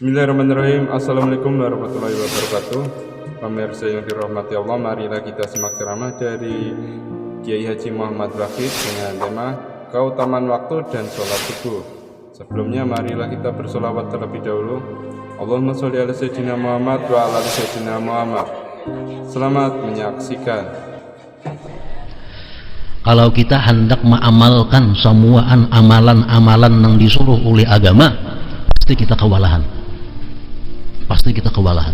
Bismillahirrahmanirrahim. Assalamualaikum warahmatullahi wabarakatuh. Pemirsa yang dirahmati Allah, marilah kita simak ceramah dari Kiai Haji Muhammad Wahid dengan tema keutamaan waktu dan sholat subuh. Sebelumnya marilah kita bersolawat terlebih dahulu. Allahumma sholli ala sayyidina Muhammad wa ala ali sayyidina Muhammad. Selamat menyaksikan. Kalau kita hendak mengamalkan semua amalan-amalan yang disuruh oleh agama, pasti kita kewalahan.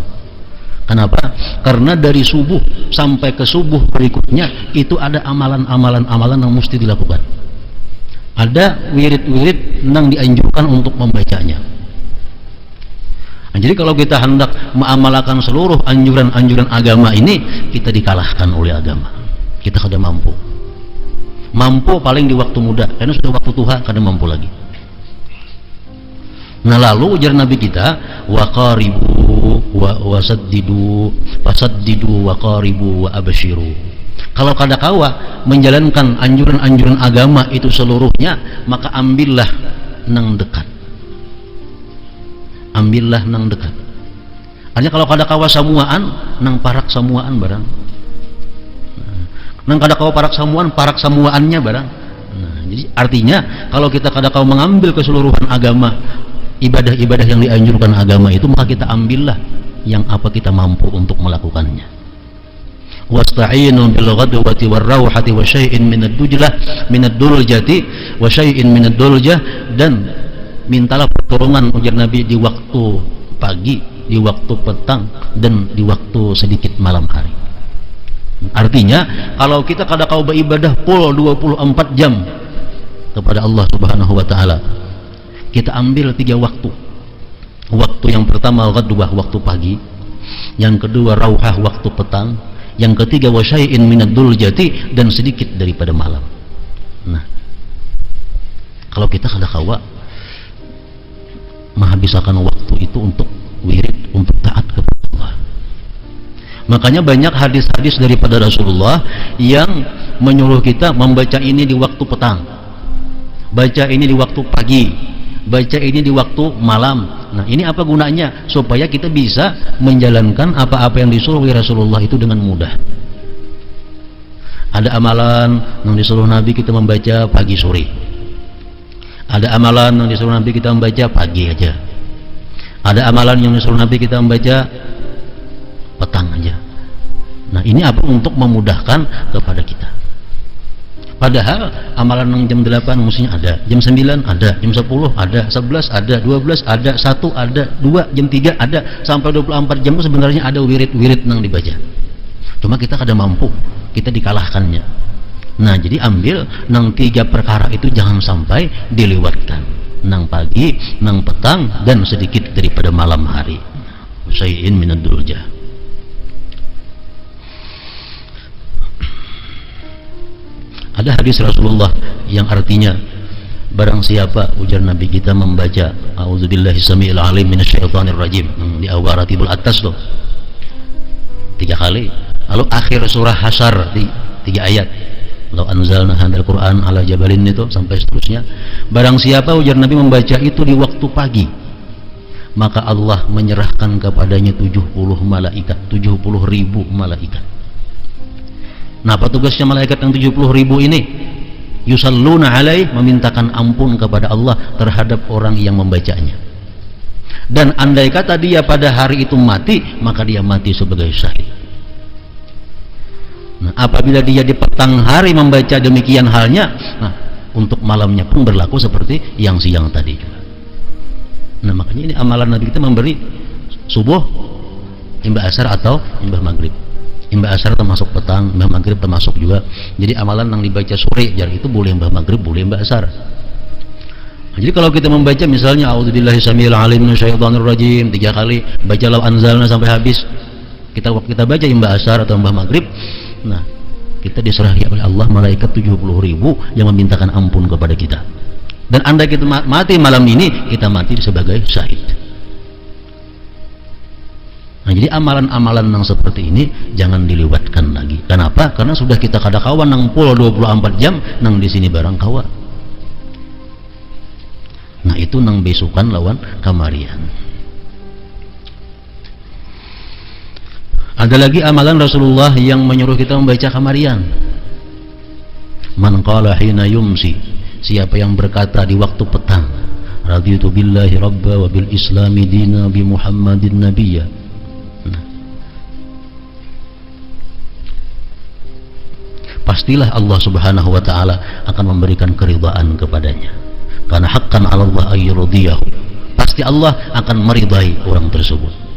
Kenapa? Karena dari subuh sampai ke subuh berikutnya itu ada amalan-amalan yang mesti dilakukan. Ada wirid-wirid yang dianjurkan untuk membacanya. Nah, jadi kalau kita hendak mengamalkan seluruh anjuran-anjuran agama ini, kita dikalahkan oleh agama. Kita kada mampu. Mampu paling di waktu muda, karena sudah waktu tua kada mampu lagi. Nah, lalu ujar Nabi kita, waqaribu wasaddidu fasaddidu waqaribu wa abshiru. Kalau kada kawa menjalankan anjuran-anjuran agama itu seluruhnya, maka ambillah nang dekat. Artinya kalau kada kawa samuaan, nang parak samuaan barang. Nang kada kawa parak samuaannya barang. Nah, jadi artinya kalau kita kada kawa mengambil keseluruhan agama, ibadah-ibadah yang dianjurkan agama itu, maka kita ambillah yang apa kita mampu untuk melakukannya. Wasta'inu bil ghadwati war rawhati wa syai'in min ad-duljati wa syai'in min ad-duljah, dan mintalah pertolongan ujar Nabi di waktu pagi, di waktu petang, dan di waktu sedikit malam hari. Artinya kalau kita kada kau beribadah full 24 jam kepada Allah Subhanahu wa taala, kita ambil 3 waktu. Waktu yang pertama ghadwah, waktu pagi. Yang kedua rauhah, waktu petang. Yang ketiga wasyai'in minad duljati, dan sedikit daripada malam. Nah, kalau kita kada kawa menghabiskan waktu itu untuk wirid, untuk taat kepada Allah. Makanya banyak hadis-hadis daripada Rasulullah yang menyuruh kita membaca ini di waktu petang, baca ini di waktu pagi, baca ini di waktu malam. Nah, ini apa gunanya? Supaya kita bisa menjalankan apa-apa yang disuruh oleh Rasulullah itu dengan mudah. Ada amalan yang disuruh Nabi kita membaca pagi sore. Ada amalan yang disuruh Nabi kita membaca pagi aja. Ada amalan yang disuruh Nabi kita membaca petang aja. Nah, ini apa? Untuk memudahkan kepada kita. Padahal amalan yang jam 8 mestinya ada, jam 9 ada, jam 10 ada, 11 ada, 12 ada, 1 ada, 2, jam 3 ada, sampai 24 jam itu sebenarnya ada wirid-wirid yang dibaca. Cuma kita kada mampu, kita dikalahkannya. Nah, jadi ambil nang 3 perkara itu jangan sampai dilewatkan. Nang pagi, nang petang, dan sedikit daripada malam hari. Syai'in minad duljah. Ada hadis Rasulullah yang artinya barang siapa ujar Nabi kita membaca a'udzubillahi samiil alim minasyaitonir rajim di awal ratibul atas tuh 3 kali, lalu akhir surah Hasyr di 3 ayat, lalu anzalna hadzal Qur'an ala jabalin itu sampai seterusnya. Barang siapa ujar Nabi membaca itu di waktu pagi, maka Allah menyerahkan kepadanya 70 malaikat, 70.000 malaikat. Nah, apa tugasnya malaikat yang 70.000 ini? Yusalluna alaih, memintakan ampun kepada Allah terhadap orang yang membacanya. Dan andai kata dia pada hari itu mati, maka dia mati sebagai syahid. Nah, apabila dia di petang hari membaca demikian halnya, nah, untuk malamnya pun berlaku seperti yang siang tadi juga. Nah, makanya ini amalan Nabi kita memberi subuh, imbah asar atau imbah maghrib. Imbah asar termasuk petang, imbah maghrib termasuk juga. Jadi amalan yang dibaca sore jar itu boleh imbah maghrib, boleh imbah asar. Nah, jadi kalau kita membaca misalnya a'udzubillahi samiil alim minasyaitonir rajim 3 kali, baca law anzalna sampai habis, kita baca imbah asar atau imbah maghrib, nah, kita diserahi oleh Allah malaikat 70.000 yang memintakan ampun kepada kita. Dan andai kita mati malam ini, kita mati sebagai syahid. Nah, jadi amalan-amalan yang seperti ini jangan dilewatkan lagi. Kenapa? Karena sudah kita kada kawan nang pul 24 jam nang di sini barang kawa. Nah, itu nang besukan lawan kamarian. Ada lagi amalan Rasulullah yang menyuruh kita membaca kamarian. Man qala hina yumsi, siapa yang berkata di waktu petang, raditu billahi rabba wa bil islami dina bi Muhammadin nabiyya. Pastilah Allah Subhanahu wa taala akan memberikan keridhaan kepadanya. Karena haqqan 'ala Allah ayyurdiyahu. Pasti Allah akan meridai orang tersebut.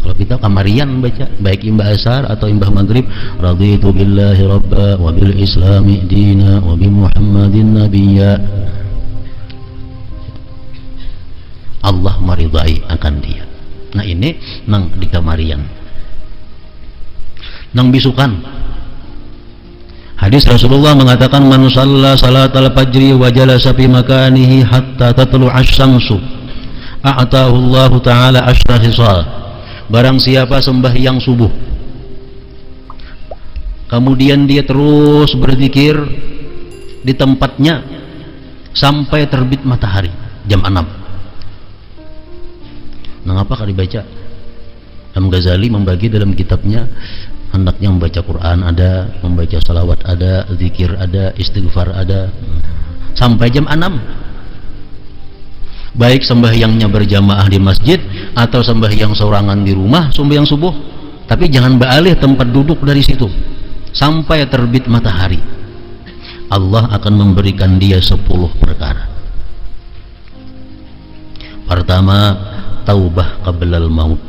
Kalau kita kamarian baca, baik imbah asar atau imbah maghrib, raditu billahi rabba wa bil islami dina wa bi Muhammadin nabiyya, Allah meridai akan dia. Nah ini nang di kamarian. Nang bisukan, hadis Rasulullah mengatakan, man shalla salatal fajri wa jalasa fi makanihi hatta tatlu'asy syamsu a'tahu Allah taala asyra hisal. Barang siapa sembahyang subuh kemudian dia terus berzikir di tempatnya sampai terbit matahari jam 6. Nah, apa dibaca? Imam Ghazali membagi dalam kitabnya, hendaknya membaca Quran ada, membaca salawat ada, zikir ada, istighfar ada, sampai jam 6. Baik sembahyangnya berjamaah di masjid atau sembahyang seorangan di rumah, sembahyang subuh, tapi jangan beralih tempat duduk dari situ sampai terbit matahari. Allah akan memberikan dia 10 perkara. Pertama, taubah qablal maut,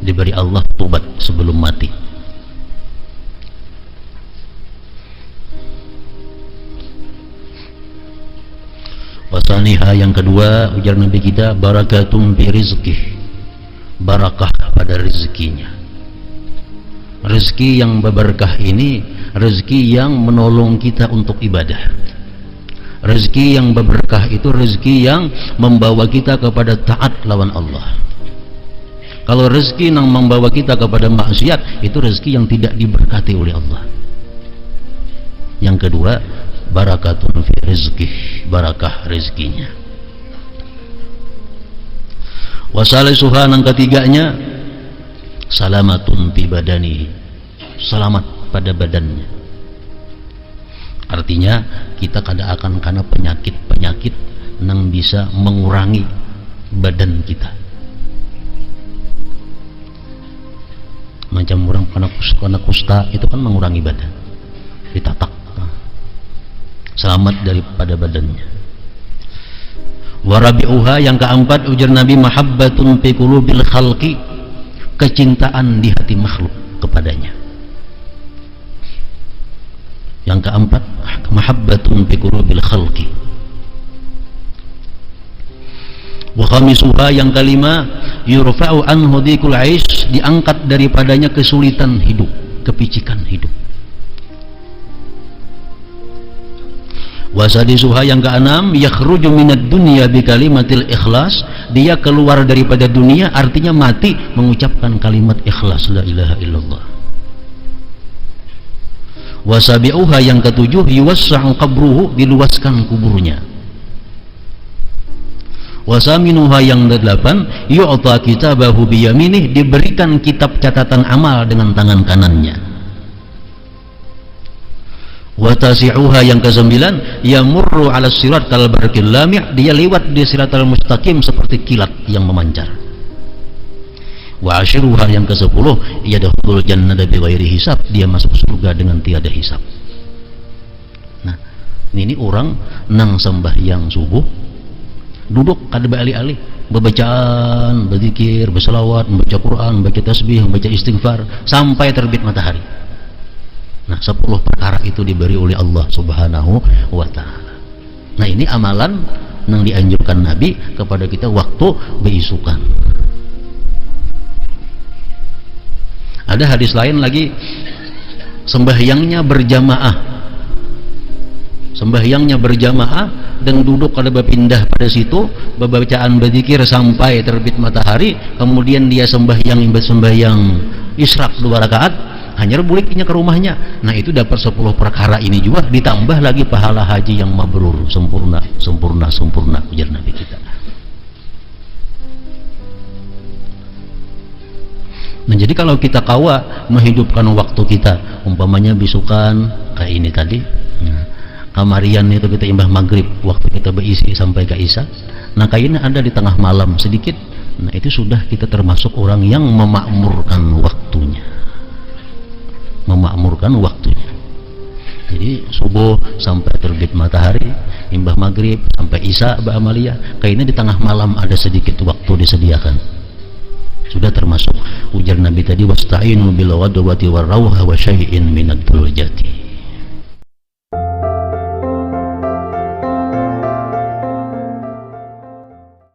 diberi Allah tobat sebelum mati. Wasaniha, yang kedua, ujar Nabi kita, barakatum bi rizqih, barakah pada rezekinya. Rezeki yang berberkah ini rezeki yang menolong kita untuk ibadah. Rezeki yang berberkah itu rezeki yang membawa kita kepada taat lawan Allah. Kalau rezeki yang membawa kita kepada maksiat, itu rezeki yang tidak diberkati oleh Allah. Yang kedua, barakatun fi rizqih, barakah rezekinya. Wasalisuha, yang ketiganya, salamatun fi badani, selamat pada badannya. Artinya kita kada akan kena penyakit-penyakit yang bisa mengurangi badan kita. Macam orang kena kusta itu kan mengurangi badan, ditatak, selamat daripada badannya. Warabi'uha, yang keempat, ujar Nabi, mahabbatun fi qulubil khalqi, kecintaan di hati makhluk kepadanya. Yang keempat, mahabbatun fi qulubil khalqi. Wa khamisuha, yang kelima, yurfa'u anhu dhiqul 'aish, diangkat daripadanya kesulitan hidup, kepicikan hidup. Wasadisuha, yang keenam, yakhruju minad dunya bi kalimatil ikhlas, dia keluar daripada dunia, artinya mati mengucapkan kalimat ikhlas, la ilaha illallah. Wasabi'uha, yang ketujuh, yuwassa'u qabruhu, diluaskan kuburnya. Wasaminuha, yang kedelapan, yu'ta kitabahu biyaminih, diberikan kitab catatan amal dengan tangan kanannya. Watasi'uha, yang kesembilan, yamurru ala sirat kal barqil lami', dia lewat di siratal mustaqim seperti kilat yang memancar. Wa ashiruha, yang kesepuluh, yadkhulul jannata bighairi hisab, dia masuk surga dengan tiada hisab. Nah, ini orang nang sembahyang subuh duduk kada beralih-alih, berbacaan, berzikir, berselawat, membaca Quran, membaca tasbih, membaca istighfar sampai terbit matahari. Nah, 10 perkara itu diberi oleh Allah Subhanahu wa ta'ala. Nah, ini amalan yang dianjurkan Nabi kepada kita waktu beisukan. Ada hadis lain lagi, sembahyangnya berjamaah. Sembahyangnya berjamaah dan duduk kada berpindah pada situ, berbacaan, berzikir sampai terbit matahari, kemudian dia sembahyang isyraq 2 rakaat, hanya buliknya ke rumahnya. Nah, itu dapat 10 perkara ini juga, ditambah lagi pahala haji yang mabrur, sempurna ujar Nabi kita. Nah, jadi kalau kita kawa menghidupkan waktu kita, umpamanya bisukan kayak ini tadi, kamarian itu kita imbah maghrib, waktu kita berisi sampai ke isya, nah kayaknya ada di tengah malam sedikit, nah itu sudah kita termasuk orang yang memakmurkan waktunya. Jadi subuh sampai terbit matahari, imbah maghrib sampai isya ba'amaliyah, kayaknya di tengah malam ada sedikit waktu disediakan, sudah termasuk ujar Nabi tadi, wasta'inu bil ghadwati war rawha wa syai'in minad dulujati.